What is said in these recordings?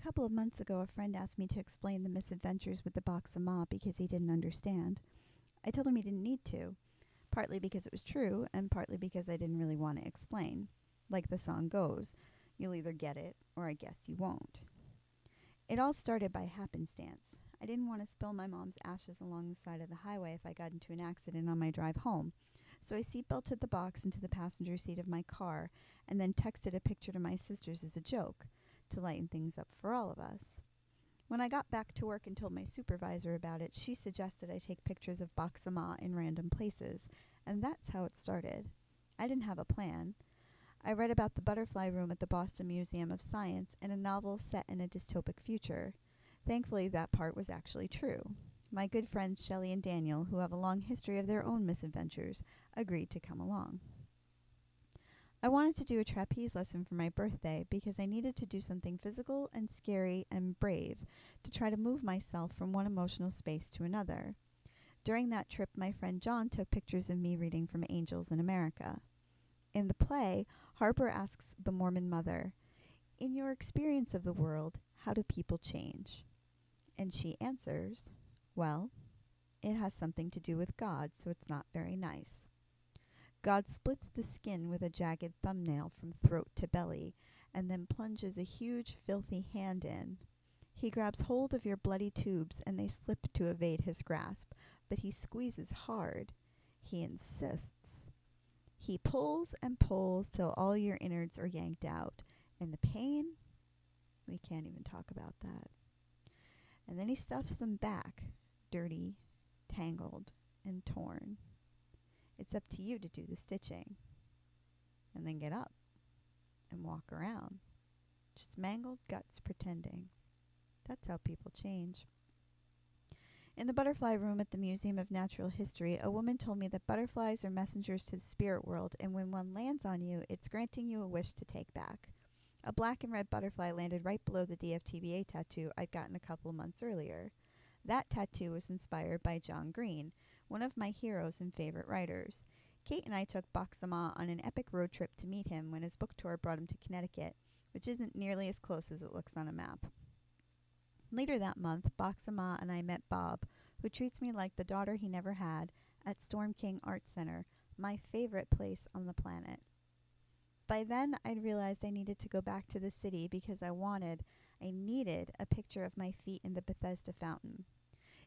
couple of months ago, a friend asked me to explain the misadventures with the box of ma because he didn't understand. I told him he didn't need to, partly because it was true, and partly because I didn't really want to explain. Like the song goes, you'll either get it, or I guess you won't. It all started by happenstance. I didn't want to spill my mom's ashes along the side of the highway if I got into an accident on my drive home, so I seatbelted the box into the passenger seat of my car and then texted a picture to my sisters as a joke, to lighten things up for all of us. When I got back to work and told my supervisor about it, she suggested I take pictures of Boxama in random places, and that's how it started. I didn't have a plan. I read about the butterfly room at the Boston Museum of Science in a novel set in a dystopic future. Thankfully, that part was actually true. My good friends Shelley and Daniel, who have a long history of their own misadventures, agreed to come along. I wanted to do a trapeze lesson for my birthday because I needed to do something physical and scary and brave to try to move myself from one emotional space to another. During that trip, my friend John took pictures of me reading from Angels in America. In the play, Harper asks the Mormon mother, "In your experience of the world, how do people change?" And she answers, "Well, it has something to do with God, so it's not very nice. God splits the skin with a jagged thumbnail from throat to belly, and then plunges a huge, filthy hand in. He grabs hold of your bloody tubes, and they slip to evade his grasp, but he squeezes hard. He insists. He pulls and pulls till all your innards are yanked out. And the pain? We can't even talk about that. And then he stuffs them back, dirty, tangled, and torn. It's up to you to do the stitching. And then get up and walk around. Just mangled guts pretending. That's how people change." In the butterfly room at the Museum of Natural History, a woman told me that butterflies are messengers to the spirit world, and when one lands on you, it's granting you a wish to take back. A black and red butterfly landed right below the DFTBA tattoo I'd gotten a couple months earlier. That tattoo was inspired by John Green, one of my heroes and favorite writers. Kate and I took Boxama on an epic road trip to meet him when his book tour brought him to Connecticut, which isn't nearly as close as it looks on a map. Later that month, Boxama and I met Bob, who treats me like the daughter he never had, at Storm King Art Center, my favorite place on the planet. By then, I'd realized I needed to go back to the city because I needed a picture of my feet in the Bethesda fountain.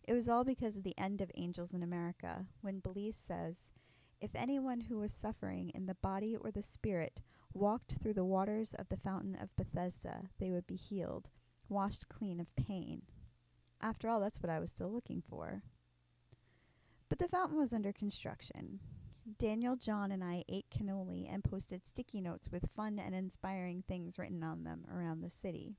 It was all because of the end of Angels in America, when Belize says, "If anyone who was suffering in the body or the spirit walked through the waters of the fountain of Bethesda, they would be healed, washed clean of pain." After all, that's what I was still looking for. But the fountain was under construction. Daniel, John, and I ate cannoli and posted sticky notes with fun and inspiring things written on them around the city.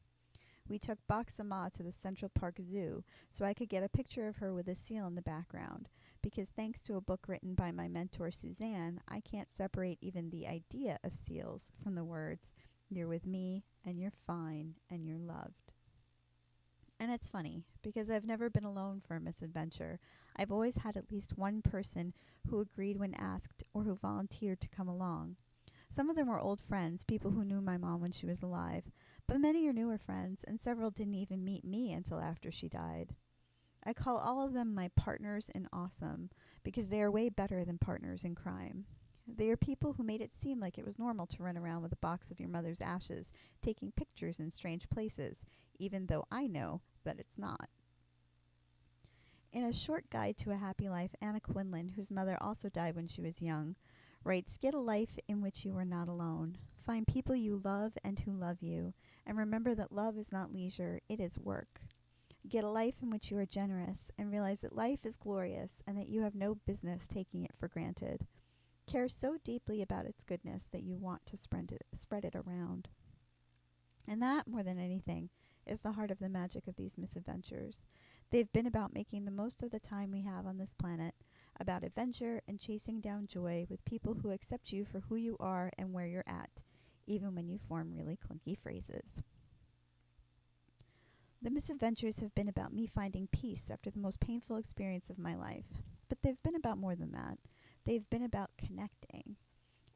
We took Boxama to the Central Park Zoo so I could get a picture of her with a seal in the background, because thanks to a book written by my mentor Suzanne, I can't separate even the idea of seals from the words, "You're with me, and you're fine, and you're loved." And it's funny, because I've never been alone for a misadventure. I've always had at least one person who agreed when asked or who volunteered to come along. Some of them were old friends, people who knew my mom when she was alive, but many are newer friends, and several didn't even meet me until after she died. I call all of them my partners in awesome, because they are way better than partners in crime. They are people who made it seem like it was normal to run around with a box of your mother's ashes, taking pictures in strange places, even though I know that it's not. In a short guide to a happy life, Anna Quindlen, whose mother also died when she was young, writes, "Get a life in which you are not alone. Find people you love and who love you, and remember that love is not leisure, it is work. Get a life in which you are generous, and realize that life is glorious and that you have no business taking it for granted. Care so deeply about its goodness that you want to spread it around." And that, more than anything, is the heart of the magic of these misadventures. They've been about making the most of the time we have on this planet, about adventure and chasing down joy with people who accept you for who you are and where you're at, even when you form really clunky phrases. The misadventures have been about me finding peace after the most painful experience of my life. But they've been about more than that. They've been about connecting.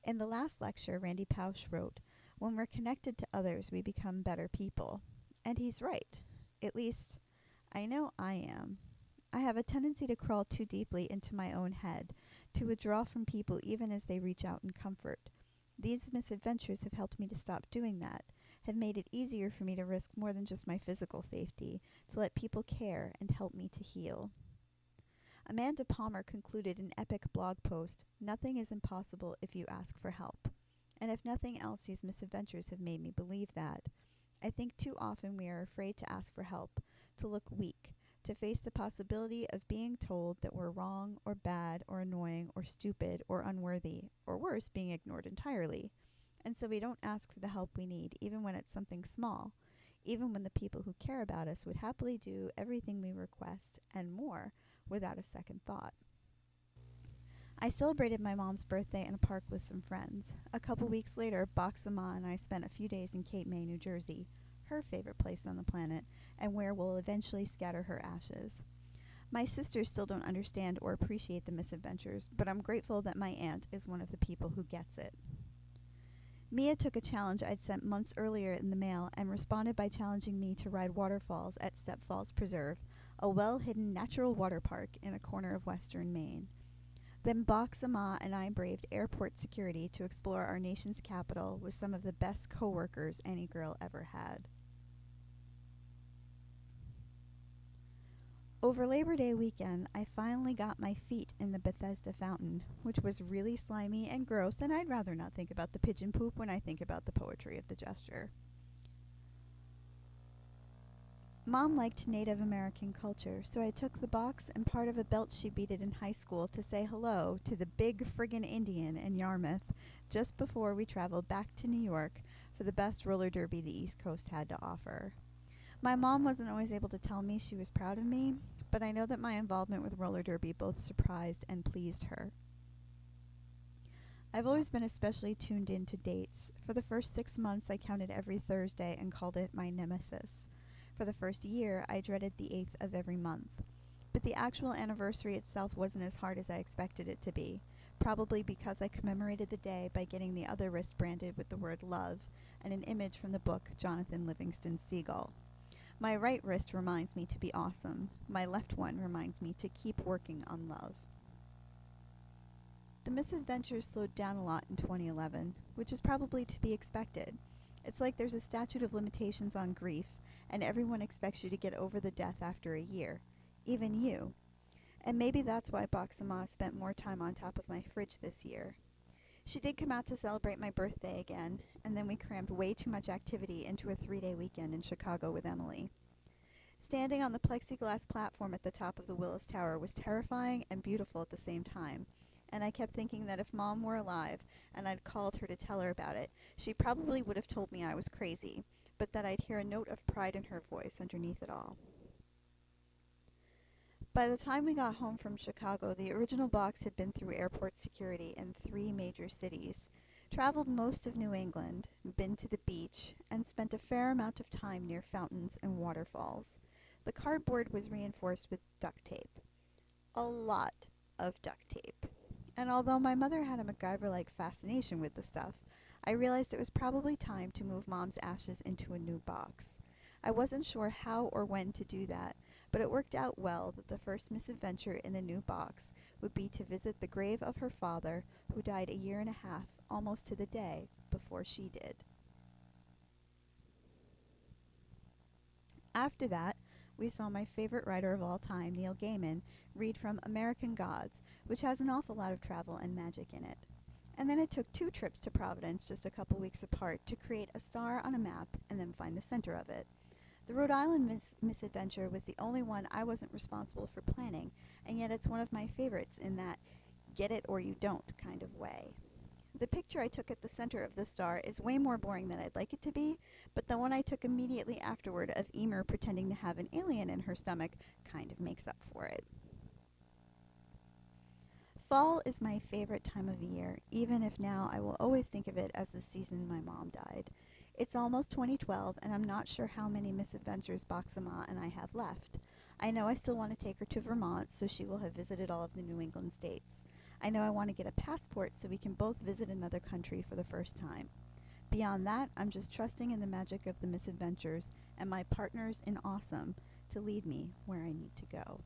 In the last lecture, Randy Pausch wrote, "When we're connected to others, we become better people." And he's right. At least, I know I am. I have a tendency to crawl too deeply into my own head, to withdraw from people even as they reach out in comfort. These misadventures have helped me to stop doing that, have made it easier for me to risk more than just my physical safety, to let people care and help me to heal. Amanda Palmer concluded an epic blog post, "Nothing is impossible if you ask for help." And if nothing else, these misadventures have made me believe that. I think too often we are afraid to ask for help, to look weak, to face the possibility of being told that we're wrong or bad or annoying or stupid or unworthy, or worse, being ignored entirely. And so we don't ask for the help we need, even when it's something small, even when the people who care about us would happily do everything we request and more without a second thought. I celebrated my mom's birthday in a park with some friends. A couple weeks later, Bach and I spent a few days in Cape May, New Jersey, her favorite place on the planet, and where we'll eventually scatter her ashes. My sisters still don't understand or appreciate the misadventures, but I'm grateful that my aunt is one of the people who gets it. Mia took a challenge I'd sent months earlier in the mail and responded by challenging me to ride waterfalls at Step Falls Preserve, a well-hidden natural water park in a corner of western Maine. Then Bach and I braved airport security to explore our nation's capital with some of the best co-workers any girl ever had. Over Labor Day weekend, I finally got my feet in the Bethesda fountain, which was really slimy and gross, and I'd rather not think about the pigeon poop when I think about the poetry of the gesture. Mom liked Native American culture, so I took the box and part of a belt she beaded in high school to say hello to the big friggin' Indian in Yarmouth just before we traveled back to New York for the best roller derby the East Coast had to offer. My mom wasn't always able to tell me she was proud of me, but I know that my involvement with roller derby both surprised and pleased her. I've always been especially tuned in to dates. For the first 6 months, I counted every Thursday and called it my nemesis. For the first year, I dreaded the 8th of every month. But the actual anniversary itself wasn't as hard as I expected it to be, probably because I commemorated the day by getting the other wrist branded with the word love and an image from the book Jonathan Livingston's Seagull. My right wrist reminds me to be awesome. My left one reminds me to keep working on love. The misadventures slowed down a lot in 2011, which is probably to be expected. It's like there's a statute of limitations on grief, and everyone expects you to get over the death after a year. Even you. And maybe that's why Boxama spent more time on top of my fridge this year. She did come out to celebrate my birthday again, and then we crammed way too much activity into a 3-day weekend in Chicago with Emily. Standing on the plexiglass platform at the top of the Willis Tower was terrifying and beautiful at the same time, and I kept thinking that if Mom were alive and I'd called her to tell her about it, she probably would have told me I was crazy, but that I'd hear a note of pride in her voice underneath it all. By the time we got home from Chicago, the original box had been through airport security in 3 major cities, traveled most of New England, been to the beach, and spent a fair amount of time near fountains and waterfalls. The cardboard was reinforced with duct tape. A lot of duct tape. And although my mother had a MacGyver-like fascination with the stuff, I realized it was probably time to move Mom's ashes into a new box. I wasn't sure how or when to do that, but it worked out well that the first misadventure in the new box would be to visit the grave of her father, who died a year and a half, almost to the day, before she did. After that, we saw my favorite writer of all time, Neil Gaiman, read from American Gods, which has an awful lot of travel and magic in it. And then it took 2 trips to Providence just a couple weeks apart to create a star on a map and then find the center of it. The Rhode Island misadventure was the only one I wasn't responsible for planning, and yet it's one of my favorites in that get it or you don't kind of way. The picture I took at the center of the star is way more boring than I'd like it to be, but the one I took immediately afterward of Emer pretending to have an alien in her stomach kind of makes up for it. Fall is my favorite time of year, even if now I will always think of it as the season my mom died. It's almost 2012, and I'm not sure how many misadventures Boxama and I have left. I know I still want to take her to Vermont, so she will have visited all of the New England states. I know I want to get a passport so we can both visit another country for the first time. Beyond that, I'm just trusting in the magic of the misadventures and my partners in awesome to lead me where I need to go.